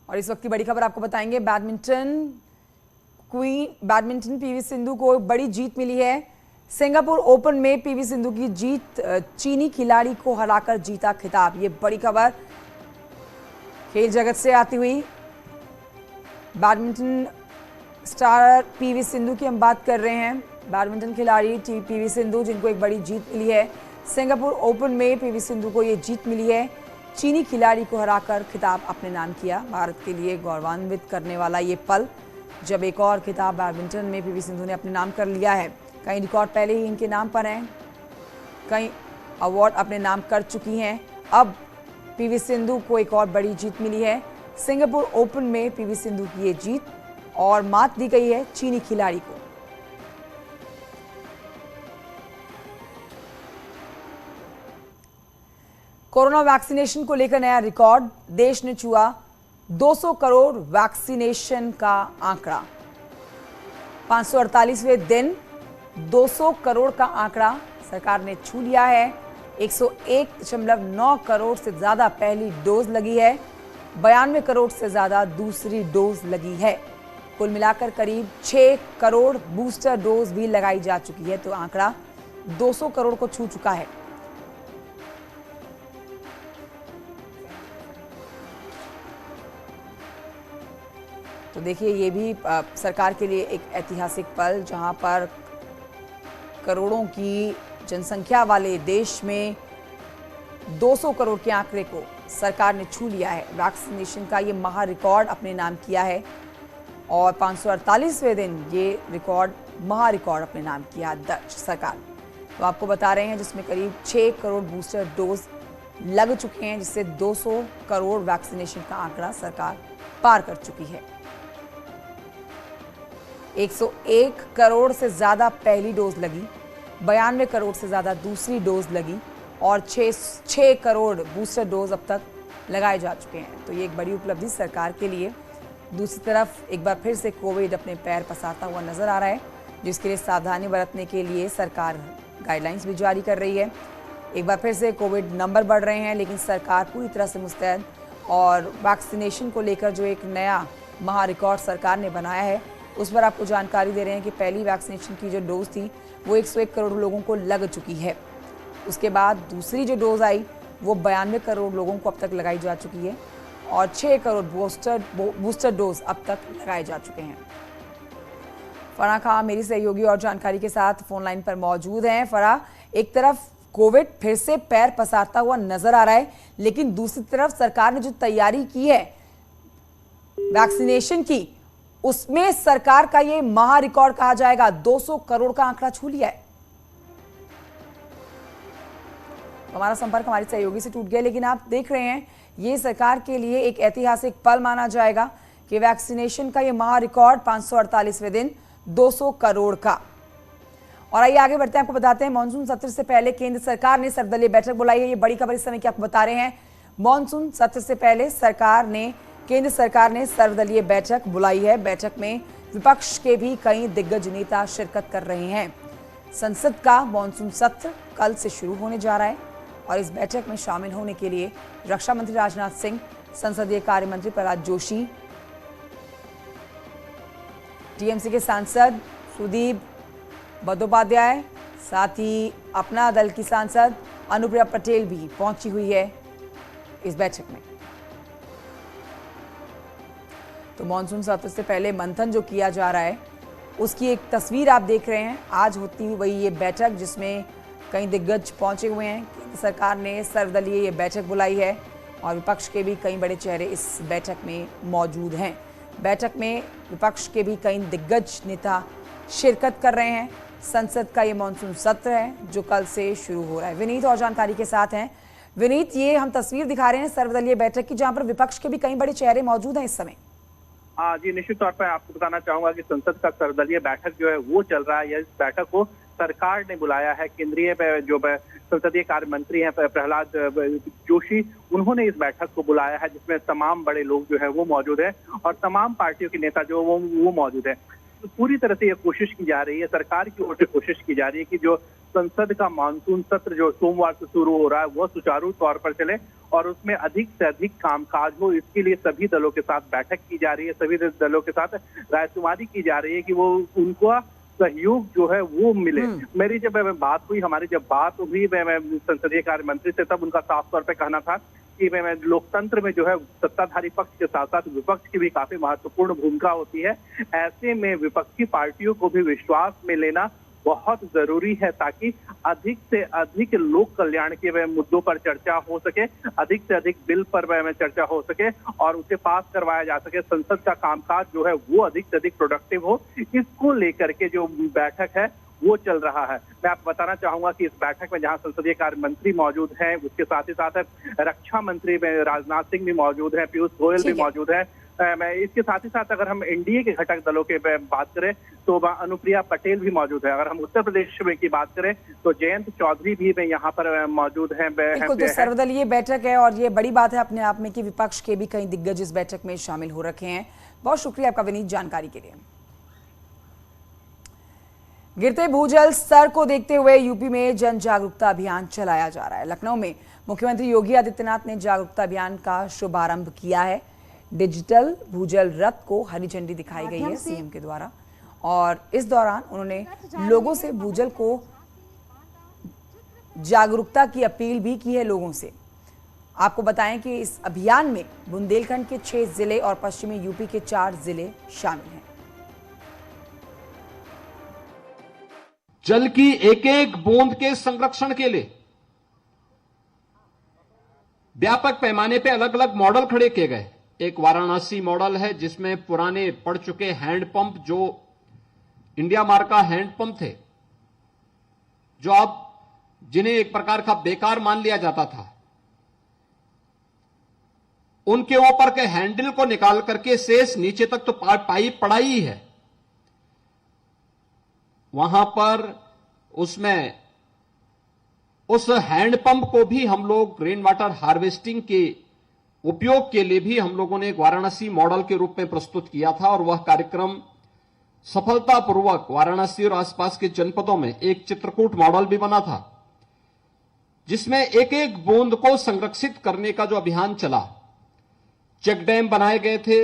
और इस वक्त की बड़ी खबर आपको बताएंगे। बैडमिंटन पीवी सिंधु को बड़ी जीत मिली है। सिंगापुर ओपन में पीवी सिंधु की जीत, चीनी खिलाड़ी को हराकर जीता खिताब। ये बड़ी खबर खेल जगत से आती हुई। बैडमिंटन स्टार पीवी सिंधु की हम बात कर रहे हैं। बैडमिंटन खिलाड़ी पीवी सिंधु, जिनको एक बड़ी जीत मिली है। सिंगापुर ओपन में पीवी सिंधु को ये जीत मिली है। चीनी खिलाड़ी को हराकर खिताब अपने नाम किया। भारत के लिए गौरवान्वित करने वाला ये पल, जब एक और खिताब बैडमिंटन में पीवी सिंधु ने अपने नाम कर लिया है। कई रिकॉर्ड पहले ही इनके नाम पर हैं, कई अवार्ड अपने नाम कर चुकी हैं। अब पीवी सिंधु को एक और बड़ी जीत मिली है। सिंगापुर ओपन में पीवी सिंधु की ये जीत, और मात दी गई है चीनी खिलाड़ी को। कोरोना वैक्सीनेशन को लेकर नया रिकॉर्ड, देश ने छुआ 200 करोड़ वैक्सीनेशन का आंकड़ा। 548वें दिन 200 करोड़ का आंकड़ा सरकार ने छू लिया है। 101.9 करोड़ से ज्यादा पहली डोज लगी है, 92 करोड़ से ज्यादा दूसरी डोज लगी है। कुल मिलाकर करीब 6 करोड़ बूस्टर डोज भी लगाई जा चुकी है, तो आंकड़ा 200 करोड़ को छू चुका है। तो देखिए, ये भी सरकार के लिए एक ऐतिहासिक पल, जहां पर करोड़ों की जनसंख्या वाले देश में 200 करोड़ के आंकड़े को सरकार ने छू लिया है। वैक्सीनेशन का ये महा रिकॉर्ड अपने नाम किया है, और 548वें दिन ये रिकॉर्ड, महा रिकॉर्ड अपने नाम किया दर्ज सरकार। तो आपको बता रहे हैं, जिसमें करीब 6 करोड़ बूस्टर डोज लग चुके हैं, जिससे 200 करोड़ वैक्सीनेशन का आंकड़ा सरकार पार कर चुकी है। 101 करोड़ से ज्यादा पहली डोज लगी, 92 करोड़ से ज्यादा दूसरी डोज लगी, और 6 करोड़ बूस्टर डोज अब तक लगाए जा चुके हैं। तो ये एक बड़ी उपलब्धि सरकार के लिए। दूसरी तरफ एक बार फिर से कोविड अपने पैर पसारता हुआ नजर आ रहा है, जिसके लिए सावधानी बरतने के लिए सरकार गाइडलाइंस भी जारी कर रही है। एक बार फिर से कोविड नंबर बढ़ रहे हैं, लेकिन सरकार पूरी तरह से मुस्तैद, और वैक्सीनेशन को लेकर जो एक नया महा रिकॉर्ड सरकार ने बनाया है, उस पर आपको जानकारी दे रहे हैं कि पहली वैक्सीनेशन की जो डोज थी वो 101 करोड़ लोगों को लग चुकी है। उसके बाद दूसरी जो डोज आई वो 92 करोड़ लोगों को अब तक लगाई जा चुकी है, और 6 करोड़ बूस्टर डोज अब तक लगाए जा चुके हैं। फराह खां मेरी सहयोगी और जानकारी के साथ फोन लाइन पर मौजूद हैं। फराह, एक तरफ कोविड फिर से पैर पसारता हुआ नजर आ रहा है, लेकिन दूसरी तरफ सरकार ने जो तैयारी की है वैक्सीनेशन की, उसमें सरकार का ये महा रिकॉर्ड कहा जाएगा, 200 करोड़ का आंकड़ा छू लिया है। हमारा संपर्क हमारी सहयोगी से टूट गया, लेकिन आप देख रहे हैं, ये सरकार के लिए एक ऐतिहासिक पल माना जाएगा कि वैक्सीनेशन का ये महा रिकॉर्ड, 548वें दिन 200 करोड़ का। और आइए आगे बढ़ते हैं, आपको बताते हैं, मानसून सत्र से पहले केंद्र सरकार ने सर्वदलीय बैठक बुलाई है। ये बड़ी खबर इस समय की आपको बता रहे हैं। मानसून सत्र से पहले केंद्र सरकार ने सर्वदलीय बैठक बुलाई है। बैठक में विपक्ष के भी कई दिग्गज नेता शिरकत कर रहे हैं। संसद का मानसून सत्र कल से शुरू होने जा रहा है, और इस बैठक में शामिल होने के लिए रक्षा मंत्री राजनाथ सिंह, संसदीय कार्य मंत्री प्रहलाद जोशी, टीएमसी के सांसद सुदीप बंदोपाध्याय, साथ ही अपना दल की सांसद अनुप्रिया पटेल भी पहुंची हुई है इस बैठक में। तो मानसून सत्र से पहले मंथन जो किया जा रहा है, उसकी एक तस्वीर आप देख रहे हैं। आज होती हुई वही ये बैठक, जिसमें कई दिग्गज पहुंचे हुए हैं। केंद्र सरकार ने सर्वदलीय ये बैठक बुलाई है, और विपक्ष के भी कई बड़े चेहरे इस बैठक में मौजूद हैं। बैठक में विपक्ष के भी कई दिग्गज नेता शिरकत कर रहे हैं। संसद का ये मानसून सत्र है जो कल से शुरू हो रहा है। विनीत और जानकारी के साथ हैं। विनीत, ये हम तस्वीर दिखा रहे हैं सर्वदलीय बैठक की, जहां पर विपक्ष के भी कई बड़े चेहरे मौजूद हैं इस समय। जी, निश्चित तौर पर आपको बताना चाहूंगा कि संसद का सर्वदलीय बैठक जो है वो चल रहा है। इस बैठक को सरकार ने बुलाया है। केंद्रीय जो संसदीय कार्य मंत्री हैं प्रहलाद जोशी, उन्होंने इस बैठक को बुलाया है, जिसमें तमाम बड़े लोग जो है वो मौजूद है, और तमाम पार्टियों के नेता जो वो मौजूद है। तो पूरी तरह से ये कोशिश की जा रही है, सरकार की ओर से कोशिश की जा रही है कि जो संसद का मानसून सत्र जो सोमवार से शुरू हो रहा है वो सुचारू तौर पर चले, और उसमें अधिक से अधिक कामकाज हो, इसके लिए सभी दलों के साथ बैठक की जा रही है, सभी दलों के साथ रायशुमारी की जा रही है कि वो उनको सहयोग जो है वो मिले। मेरी जब बात हुई, हमारी जब बात हुई मैं संसदीय कार्य मंत्री से, तब उनका साफ तौर पे कहना था कि मैं लोकतंत्र में जो है सत्ताधारी पक्ष के साथ साथ विपक्ष की भी काफी महत्वपूर्ण भूमिका होती है। ऐसे में विपक्षी पार्टियों को भी विश्वास में लेना बहुत जरूरी है ताकि अधिक से अधिक लोक कल्याण के मुद्दों पर चर्चा हो सके, अधिक से अधिक बिल पर चर्चा हो सके और उसे पास करवाया जा सके। संसद का कामकाज जो है वो अधिक से अधिक प्रोडक्टिव हो, इसको लेकर के जो बैठक है वो चल रहा है। मैं आपको बताना चाहूंगा कि इस बैठक में जहां संसदीय कार्य मंत्री मौजूद हैं, उसके साथ ही साथ रक्षा मंत्री में राजनाथ सिंह भी मौजूद हैं, पीयूष गोयल भी मौजूद है। मैं इसके साथ ही साथ अगर हम एनडीए के घटक दलों के बात करें तो अनुप्रिया पटेल भी मौजूद है। अगर हम उत्तर प्रदेश में की बात करें तो जयंत चौधरी भी यहाँ पर मौजूद हैं। बिल्कुल, तो सर्वदलीय बैठक है और ये बड़ी बात है अपने आप में कि विपक्ष के भी कई दिग्गज इस बैठक में शामिल हो रखे हैं। बहुत शुक्रिया आपका विनीत जानकारी के लिए। गिरते भूजल स्तर को देखते हुए यूपी में जन जागरूकता अभियान चलाया जा रहा है। लखनऊ में मुख्यमंत्री योगी आदित्यनाथ ने जागरूकता अभियान का शुभारंभ किया है। डिजिटल भूजल रथ को हरी झंडी दिखाई गई है सीएम के द्वारा और इस दौरान उन्होंने लोगों से भूजल को जागरूकता की अपील भी की है लोगों से। आपको बताएं कि इस अभियान में बुंदेलखंड के 6 जिले और पश्चिमी यूपी के 4 जिले शामिल हैं। जल की एक एक बूंद के संरक्षण के लिए व्यापक पैमाने पे अलग अलग मॉडल खड़े किए गए। एक वाराणसी मॉडल है जिसमें पुराने पड़ चुके हैंडपंप, जो इंडिया मार्क का हैंडपंप थे, जो अब जिन्हें एक प्रकार का बेकार मान लिया जाता था, उनके ऊपर के हैंडल को निकाल करके शेष नीचे तक तो पाइप पड़ा ही है, वहां पर उसमें उस हैंडपंप को भी हम लोग रेन वाटर हार्वेस्टिंग के उपयोग के लिए भी हम लोगों ने एक वाराणसी मॉडल के रूप में प्रस्तुत किया था और वह कार्यक्रम सफलतापूर्वक वाराणसी और आसपास के जनपदों में एक चित्रकूट मॉडल भी बना था, जिसमें एक एक बूंद को संरक्षित करने का जो अभियान चला। चेक डैम बनाए गए थे,